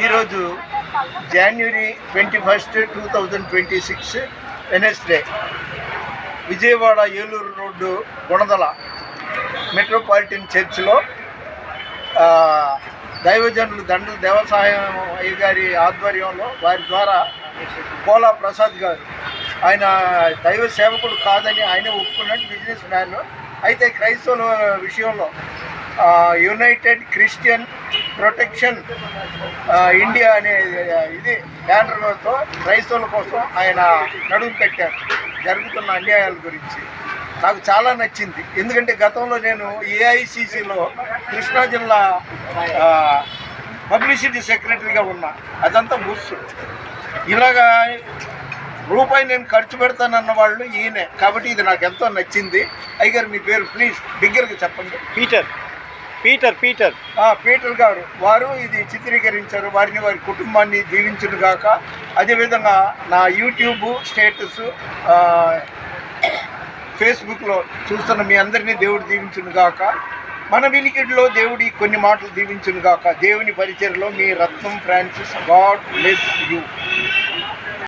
ఈరోజు జనవరి 21, 2026 Wednesday Vijayawada Eluru road Gunadala metropolitan చర్చిలో దైవజనులు దండల దేవసాయం అయ్య గారి ఆధ్వర్యంలో వారి ద్వారా కోలా ప్రసాద్ గారు, ఆయన దైవ సేవకుడు కాదని ఆయన ఒప్పుకున్నట్టు బిజినెస్ మ్యాన్. అయితే క్రైస్తవుల విషయంలో యునైటెడ్ క్రిస్టియన్ ప్రొటెక్షన్ ఇండియా అనే ఇది బ్యానర్లతో క్రైస్తవుల కోసం ఆయన నడుము పెట్టారు జరుగుతున్న అన్యాయాల గురించి. నాకు చాలా నచ్చింది, ఎందుకంటే గతంలో నేను ఏఐసిసిలో కృష్ణా జిల్లా పబ్లిసిటీ సెక్రటరీగా ఉన్నా. అదంతా ముస్సు. ఇలాగా రూపాయి నేను ఖర్చు పెడతానన్న వాళ్ళు ఈయనే. కాబట్టి ఇది నాకు ఎంతో నచ్చింది. అయ్యగారు మీ పేరు ప్లీజ్ బిగ్గరగా చెప్పండి. పీటర్ గారు వారు ఇది చిత్రీకరించారు. వారిని వారి కుటుంబాన్ని దీవించును గాక. అదేవిధంగా నా యూట్యూబ్ స్టేటస్ ఫేస్బుక్లో చూస్తున్న మీ అందరినీ దేవుడు దీవించును గాక. మన వినికిడిలో దేవుడి కొన్ని మాటలు దీవించును గాక. దేవుని పరిచర్లో మీ రత్నం ఫ్రాన్సిస్. God bless you.